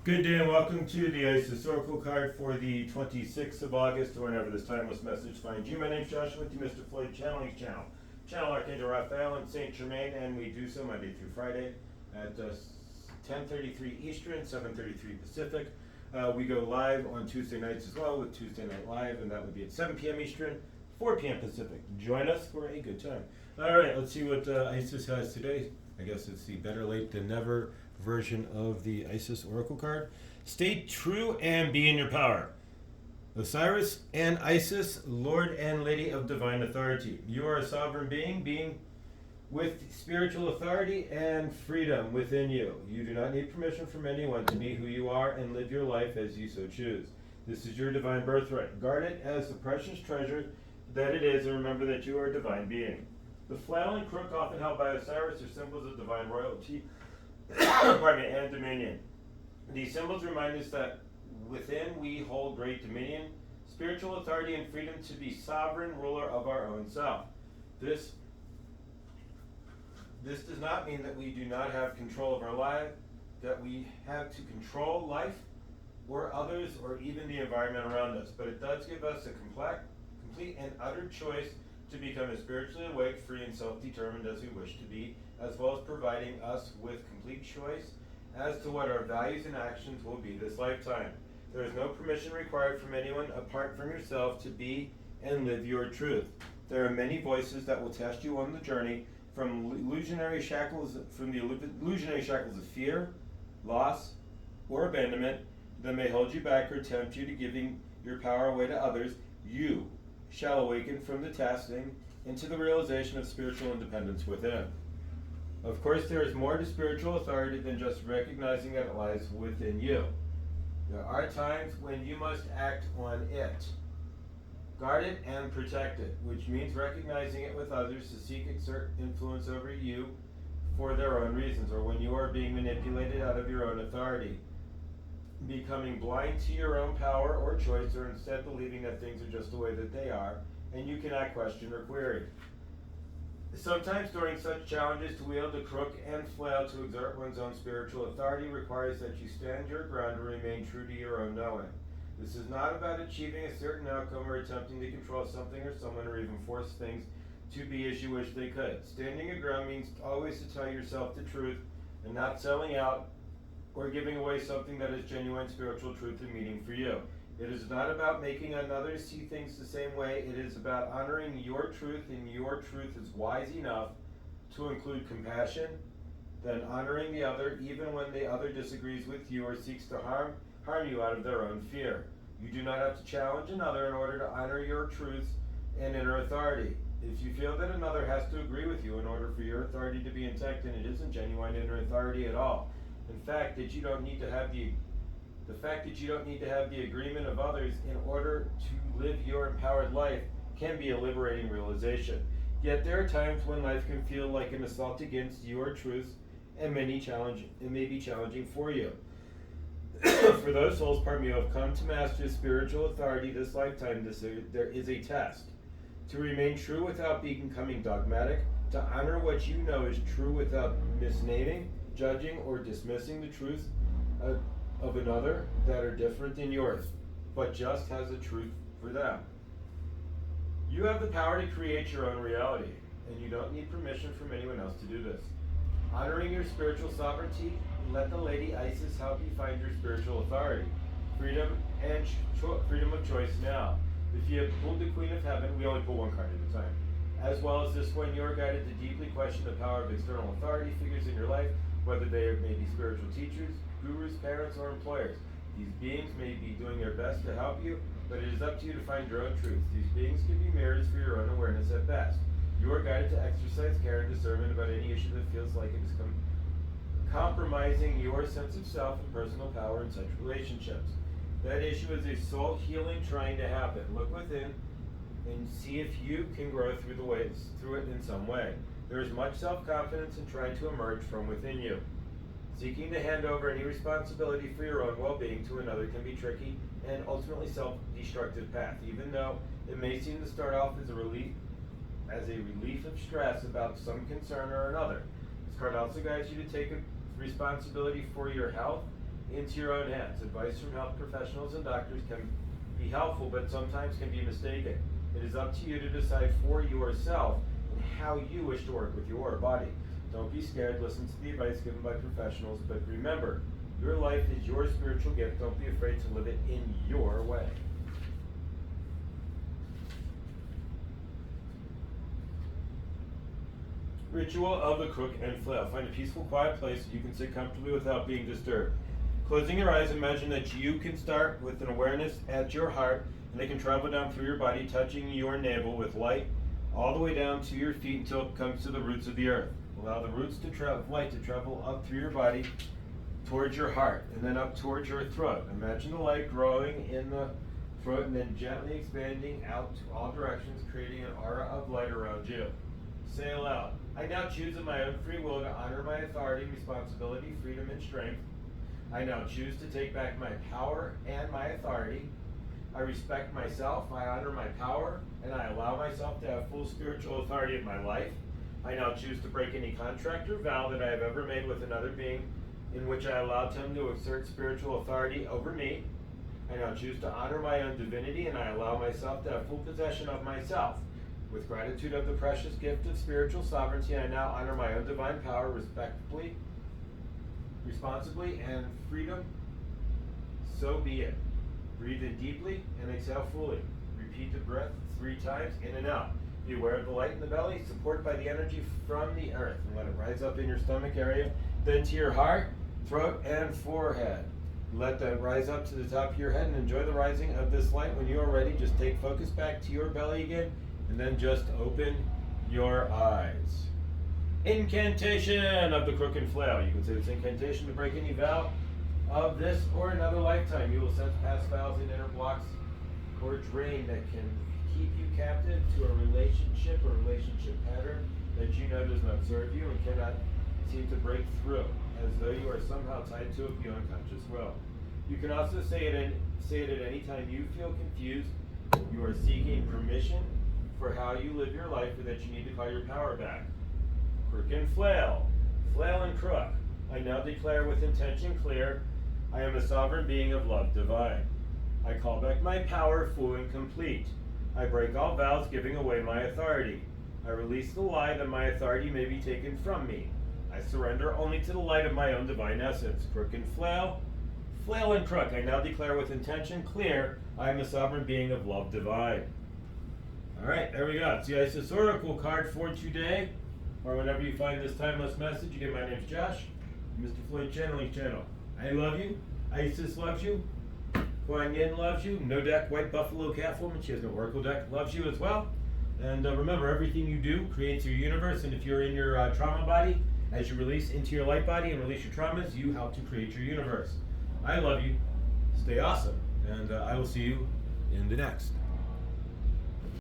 Good day and welcome to the Isis Oracle card for the 26th of August, or whenever this timeless message finds you. My name's Joshua with the Mr. Floyd Channeling Channel. Channel Archangel Raphael in Saint Germain, and we do so Monday through Friday at 10:33 Eastern, 7:33 Pacific. We go live on Tuesday nights as well with Tuesday Night Live, and that would be at 7 p.m. Eastern, 4 p.m. Pacific. Join us for a good time. All right, let's see what Isis has today. I guess it's the better late than never version of the Isis Oracle card. Stay true and be in your power. Osiris and Isis, Lord and Lady of Divine Authority. You are a sovereign being with spiritual authority and freedom within you. You do not need permission from anyone to be who you are and live your life as you so choose. This is your divine birthright. Guard it as the precious treasure that it is, and remember that you are a divine being. The flail and crook often held by Osiris are symbols of divine royalty and dominion. These symbols remind us that within we hold great dominion, spiritual authority, and freedom to be sovereign ruler of our own self. This does not mean that we do not have control of our life, that we have to control life or others or even the environment around us, but it does give us a complete and utter choice to become as spiritually awake, free, and self-determined as we wish to be, as well as providing us with complete choice as to what our values and actions will be this lifetime. There is no permission required from anyone apart from yourself to be and live your truth. There are many voices that will test you on the journey from the illusionary shackles of fear, loss, or abandonment that may hold you back or tempt you to giving your power away to others. You shall awaken from the testing into the realization of spiritual independence within. Of course, there is more to spiritual authority than just recognizing that it lies within you. There are times when you must act on it. Guard it and protect it, which means recognizing it with others to seek exert influence over you for their own reasons, or when you are being manipulated out of your own authority. Becoming blind to your own power or choice, or instead believing that things are just the way that they are, and you cannot question or query. Sometimes during such challenges, to wield the crook and flail to exert one's own spiritual authority requires that you stand your ground and remain true to your own knowing. This is not about achieving a certain outcome or attempting to control something or someone or even force things to be as you wish they could. Standing your ground means always to tell yourself the truth and not selling out or giving away something that is genuine spiritual truth and meaning for you. It is not about making others see things the same way. It is about honoring your truth, and your truth is wise enough to include compassion, then honoring the other even when the other disagrees with you or seeks to harm you out of their own fear. You do not have to challenge another in order to honor your truths and inner authority. If you feel that another has to agree with you in order for your authority to be intact, then it isn't genuine inner authority at all. In fact, that you don't need to have the agreement of others in order to live your empowered life can be a liberating realization. Yet there are times when life can feel like an assault against your truths and may be challenging for you. For those souls, who have come to master spiritual authority this lifetime, there is a test. To remain true without becoming dogmatic, to honor what you know is true without misnaming, judging, or dismissing the truth of another that are different than yours, but just has a truth for them. You have the power to create your own reality, and you don't need permission from anyone else to do this. Honoring your spiritual sovereignty, let the Lady Isis help you find your spiritual authority, freedom, and freedom of choice now. If you have pulled the Queen of Heaven, we only pull one card at a time. As well as this one, you are guided to deeply question the power of external authority figures in your life, whether they may be spiritual teachers, gurus, parents, or employers. These beings may be doing their best to help you, but it is up to you to find your own truth. These beings can be mirrors for your own awareness at best. You are guided to exercise care and discernment about any issue that feels like it is compromising your sense of self and personal power in such relationships. That issue is a soul healing trying to happen. Look within and see if you can grow through it in some way. There is much self-confidence in trying to emerge from within you. Seeking to hand over any responsibility for your own well-being to another can be tricky and ultimately self-destructive path, even though it may seem to start off as a relief of stress about some concern or another. This card also guides you to take responsibility for your health into your own hands. Advice from health professionals and doctors can be helpful, but sometimes can be mistaken. It is up to you to decide for yourself and how you wish to work with your body. Don't be scared, listen to the advice given by professionals, but remember, your life is your spiritual gift. Don't be afraid to live it in your way. Ritual of the crook and flail. Find a peaceful, quiet place that you can sit comfortably without being disturbed. Closing your eyes, imagine that you can start with an awareness at your heart, and they can travel down through your body, touching your navel with light all the way down to your feet until it comes to the roots of the earth. Allow the roots to light to travel up through your body towards your heart, and then up towards your throat. Imagine the light growing in the throat and then gently expanding out to all directions, creating an aura of light around you. Say aloud, I now choose in my own free will to honor my authority, responsibility, freedom, and strength. I now choose to take back my power and my authority. I respect myself, I honor my power, and I allow myself to have full spiritual authority in my life. I now choose to break any contract or vow that I have ever made with another being in which I allowed him to exert spiritual authority over me. I now choose to honor my own divinity, and I allow myself to have full possession of myself. With gratitude of the precious gift of spiritual sovereignty, I now honor my own divine power responsibly, and freedom. So be it. Breathe in deeply and exhale fully. Repeat the breath 3 times, in and out. Be aware of the light in the belly, supported by the energy from the earth, and let it rise up in your stomach area, then to your heart, throat, and forehead. Let that rise up to the top of your head and enjoy the rising of this light. When you are ready, just take focus back to your belly again, and then just open your eyes. Incantation of the crook and flail. You can say this incantation to break any vow of this or another lifetime. You will sense past vows and inner blocks or drain that can keep you captive to a relationship or relationship pattern that you know does not serve you and cannot seem to break through, as though you are somehow tied to it beyond conscious will. You can also say it at any time you feel confused, you are seeking permission for how you live your life, or that you need to call your power back. Crook and flail. Flail and crook. I now declare with intention clear, I am a sovereign being of love divine. I call back my power full and complete. I break all vows giving away my authority. I release the lie that my authority may be taken from me. I surrender only to the light of my own divine essence. Crook and flail. Flail and crook. I now declare with intention clear, I am a sovereign being of love divine. Alright, there we go. It's the Isis Oracle card for today. Or whenever you find this timeless message, again, my name's Josh, Mr. Floyd Channeling Channel. I love you. Isis loves you. Kuan Yin loves you. No deck, White Buffalo Catwoman, she has no Oracle deck, loves you as well. And remember, everything you do creates your universe, and if you're in your trauma body, as you release into your light body and release your traumas, you help to create your universe. I love you. Stay awesome. And I will see you in the next.